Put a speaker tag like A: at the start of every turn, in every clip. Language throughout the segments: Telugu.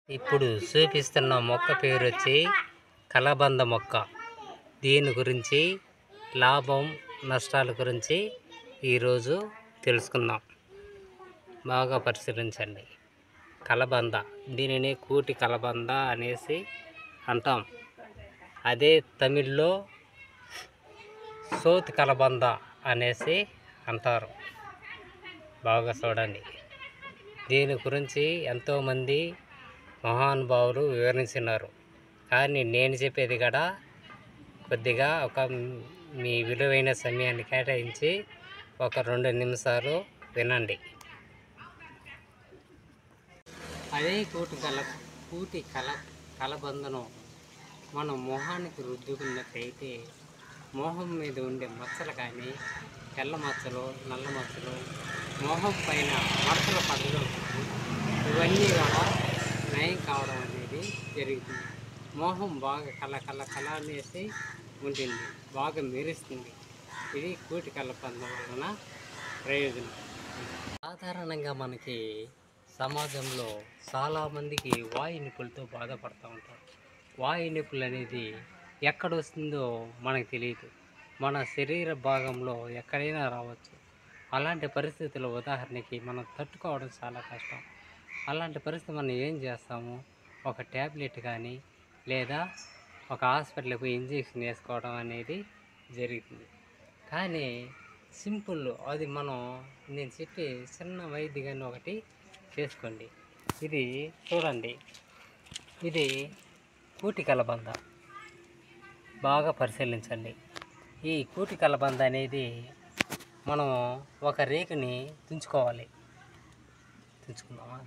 A: ఇప్పుడు చూపిస్తున్న మొక్క పేరు వచ్చి కలబంద మొక్క. దీని గురించి లాభం నష్టాల గురించి ఈరోజు తెలుసుకుందాం. బాగా పరిశీలించండి. కలబంద, దీనిని కూటి కలబంద అనేసి అంటాం. అదే తమిళ్లో సోత్ కలబంద అనేసి అంటారు. బాగా చూడండి. దీని గురించి ఎంతోమంది మహానుభావులు వివరించినారు. కానీ నేను చెప్పేది కూడా కొద్దిగా మీ విలువైన సమయాన్ని కేటాయించి ఒక 2 నిమిషాలు వినండి. అదే కలబందను మనం మొహానికి రుద్దుకున్నట్లయితే మొహం మీద ఉండే మచ్చలు కానీ, తెల్ల మచ్చలు, నల్ల మచ్చలు, మొహం పైన మచ్చలు పడడం, ఇవన్నీ కూడా నయం కావడం అనేది జరుగుతుంది. మొహం బాగా కళ అనేసి ఉంటుంది, బాగా మెరుస్తుంది. ఇది కూటి కలబంద వలన ప్రయోజనం. సాధారణంగా మనకి సమాజంలో చాలామందికి వాయు నొప్పులతో బాధపడుతూ ఉంటారు. వాయు నొప్పులు అనేది ఎక్కడ వస్తుందో మనకు తెలియదు. మన శరీర భాగంలో ఎక్కడైనా రావచ్చు. అలాంటి పరిస్థితుల్లో ఉదాహరణకి మనం తట్టుకోవడం చాలా కష్టం. అలాంటి పరిస్థితి మనం ఏం చేస్తాము, ఒక ట్యాబ్లెట్ కానీ లేదా ఒక హాస్పిటల్కి పోయి ఇంజెక్షన్ వేసుకోవడం అనేది జరుగుతుంది. కానీ సింపుల్ అది నేను చెప్పే చిన్న వైద్యాన్ని ఒకటి చేసుకోండి. ఇది చూడండి, ఇది కూటి కలబంద. బాగా పరిశీలించండి. ఈ కూటి కలబంద అనేది మనం ఒక రేకుని తుంచుకోవాలి. తుంచుకుందామా?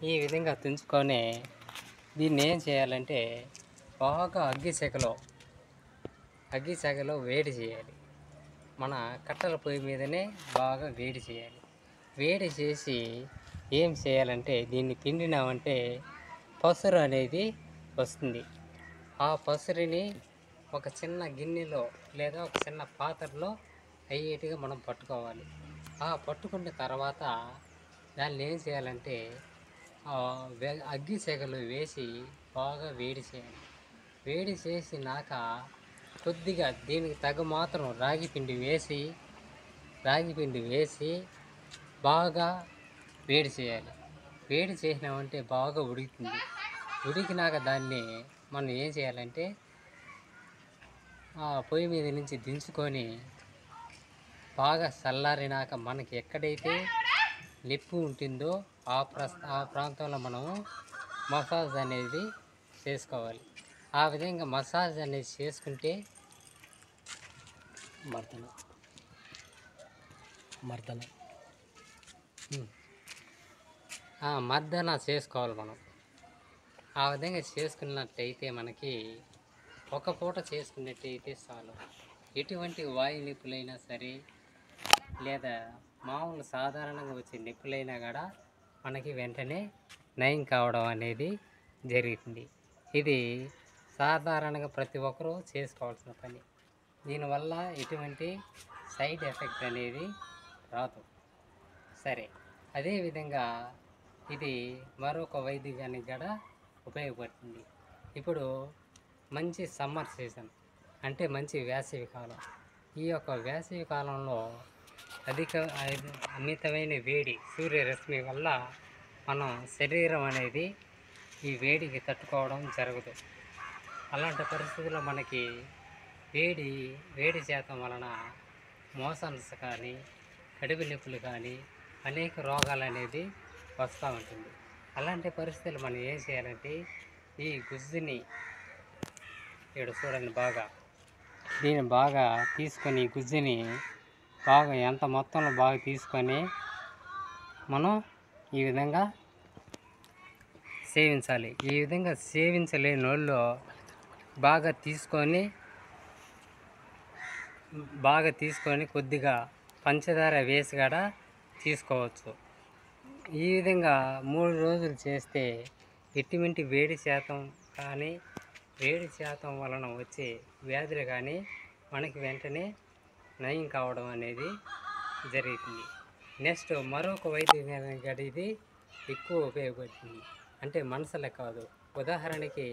A: ఈ విధంగా తుంచుకొని దీన్ని ఏం చేయాలంటే బాగా అగ్గిశేకలో వేడి చేయాలి. మన కట్టెల పొయ్యి మీదనే బాగా వేడి చేయాలి. వేడి చేసి ఏం చేయాలంటే దీన్ని పిండినామంటే పసురు అనేది వస్తుంది. ఆ పసురుని ఒక చిన్న గిన్నెలో లేదా ఒక చిన్న పాత్రలో అయ్యేట్టుగా మనం పట్టుకోవాలి. ఆ పట్టుకున్న తర్వాత దాన్ని ఏం చేయాలంటే అగ్గిశేకలో వేసి బాగా వేడి చేయాలి. వేడి చేసినాక కొద్దిగా దీనికి తగ్గ మాత్రం రాగి పిండి వేసి బాగా వేడి చేయాలి. వేడి చేసినామంటే బాగా ఉడుకుతుంది. ఉడికినాక దాన్ని మనం ఏం చేయాలంటే పొయ్యి మీద నుంచి దించుకొని బాగా చల్లారినాక మనకి ఎక్కడైతే నొప్పి ఉంటుందో ఆ ప్రాంతంలో మనము మసాజ్ అనేది చేసుకోవాలి. ఆ విధంగా మసాజ్ అనేది చేసుకుంటే మర్దన చేసుకోవాలి మనం. ఆ విధంగా చేసుకున్నట్టయితే మనకి ఒక పూట చేసుకున్నట్టయితే చాలు. ఎటువంటి వాయు నొప్పులైనా సరే లేదా మామూలు సాధారణంగా వచ్చే నొప్పులైనా కూడా మనకి వెంటనే నయం కావడం అనేది జరుగుతుంది. ఇది సాధారణంగా ప్రతి ఒక్కరూ చేసుకోవాల్సిన పని. దీనివల్ల ఎటువంటి సైడ్ ఎఫెక్ట్ అనేది రాదు. సరే, అదేవిధంగా ఇది మరొక వైద్యానికి కూడా ఉపయోగపడుతుంది. ఇప్పుడు మంచి సమ్మర్ సీజన్ అంటే మంచి వేసవి కాలం. ఈ యొక్క వేసవి కాలంలో అమితమైన వేడి సూర్యరశ్మి వల్ల మనం శరీరం అనేది ఈ వేడికి తట్టుకోవడం జరగదు. అలాంటి పరిస్థితుల్లో మనకి వేడి శాతం వలన మోషన్స్ కానీ, కడుపు నొప్పులు కానీ అనేక రోగాలు అనేది వస్తూ ఉంటుంది. అలాంటి పరిస్థితులు మనం ఏం చేయాలంటే ఈ గుజ్జుని ఇక్కడ చూడండి, దీన్ని బాగా తీసుకొని ఈ గుజ్జుని బాగా ఎంత మొత్తంలో బాగా తీసుకొని మనం ఈ విధంగా సేవించాలి. ఈ విధంగా సేవించలేని వాళ్ళు బాగా తీసుకొని కొద్దిగా పంచదార వేసి కూడా తీసుకోవచ్చు. ఈ విధంగా 3 రోజులు చేస్తే ఎటువంటి వేడి శాతం వలన వచ్చే వ్యాధులు కానీ మనకి వెంటనే నయం కావడం అనేది జరుగుతుంది. నెక్స్ట్ మరొక వైద్యం ఇది ఎక్కువ ఉపయోగపడుతుంది. అంటే మనసులే కాదు, ఉదాహరణకి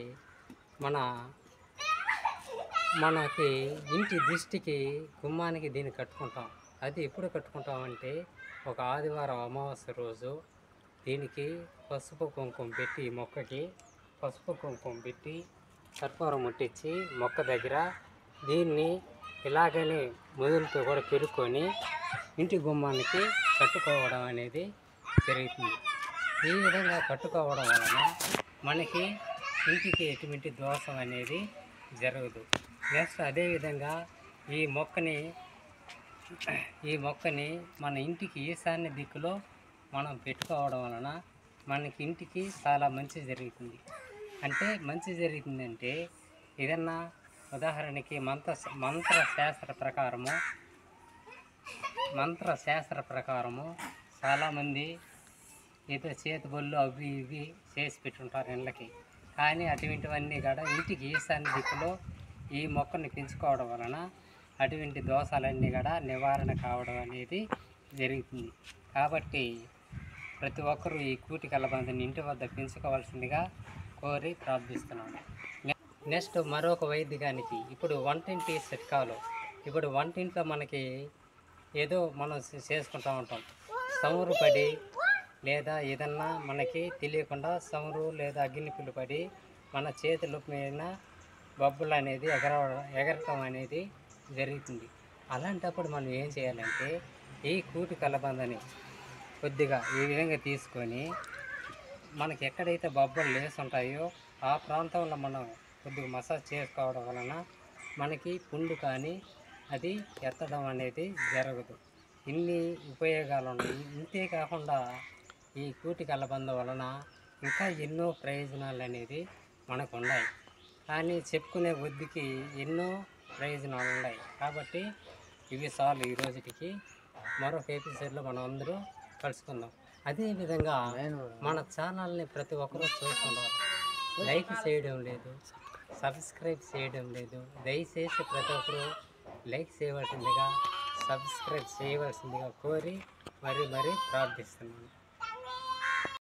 A: మనకి ఇంటి దిష్టికి గుమ్మానికి దీన్ని కట్టుకుంటాం. అది ఎప్పుడు కట్టుకుంటామంటే ఒక ఆదివారం అమావాస్య రోజు దీనికి పసుపు కుంకుమ పెట్టి, మొక్కకి పసుపు కుంకుమ పెట్టి కర్పూరం ముట్టించి మొక్క దగ్గర దీన్ని ఇలాగనే మొదలుతో కూడా పెరుక్కొని ఇంటి గుమ్మానికి కట్టుకోవడం అనేది జరుగుతుంది. ఈ విధంగా కట్టుకోవడం వలన మనకి ఇంటికి ఎటువంటి దోషం అనేది జరగదు. నెక్స్ట్ అదేవిధంగా ఈ మొక్కని మన ఇంటికి ఈశాన్య దిక్కులో మనం పెట్టుకోవడం వలన మనకి ఇంటికి చాలా మంచి జరుగుతుంది. అంటే మంచి జరుగుతుందంటే ఏదన్నా ఉదాహరణకి మంత్రశాస్త్ర ప్రకారము చాలామంది ఏదో చేతిబొళ్ళు అవి ఇవి చేసి పెట్టుంటారు ఇళ్ళకి. కానీ అటువంటివన్నీ కూడా ఇంటికి ఈశాన్య దిక్కులో ఈ మొక్కని పెంచుకోవడం వలన అటువంటి దోషాలన్నీ కూడా నివారణ కావడం అనేది జరుగుతుంది. కాబట్టి ప్రతి ఒక్కరూ ఈ కూటి కలబందని ఇంటి వద్ద పెంచుకోవాల్సిందిగా కోరి ప్రార్థిస్తున్నాను. నెక్స్ట్ మరొక వైద్యానికి ఇప్పుడు వంటింటి చిట్కాలు. ఇప్పుడు వంటింట్లో మనకి ఏదో మనం చేసుకుంటూ ఉంటాం. సమురు పడి లేదా ఏదన్నా మనకి తెలియకుండా సమురు లేదా అగ్నిపుల్లు పడి మన చేతుల మీద బొబ్బులు అనేది ఎగరటం అనేది జరుగుతుంది. అలాంటప్పుడు మనం ఏం చేయాలంటే ఈ కూటి కలబందని కొద్దిగా ఈ విధంగా తీసుకొని మనకి ఎక్కడైతే బొబ్బలు లేసి ఉంటాయో ఆ ప్రాంతంలో మనం కొద్దిగా మసాజ్ చేసుకోవడం వలన మనకి పుండు కానీ అది ఎత్తడం అనేది జరగదు. ఇన్ని ఉపయోగాలు ఉన్నాయి. ఇంతే కాకుండా ఈ కూటి కలబంద వలన ఇంకా ఎన్నో ప్రయోజనాలు అనేది మనకు ఉన్నాయి. కానీ చెప్పుకునే బుద్ధికి ఎన్నో ప్రయోజనాలు ఉన్నాయి. కాబట్టి ఇవి చాలు ఈ రోజుకి. మరొక ఎపిసోడ్లో మనం అందరూ కలుసుకుందాం. అదేవిధంగా మన ఛానల్ని ప్రతి ఒక్కరూ చూస్తున్నారు, లైక్ చేయడం లేదు, సబ్స్క్రైబ్ చేయడం లేదు. దయచేసి ప్రతి ఒక్కరూ లైక్ చేయవలసిందిగా, సబ్స్క్రైబ్ చేయవలసిందిగా కోరి మరీ ప్రార్థిస్తున్నాను.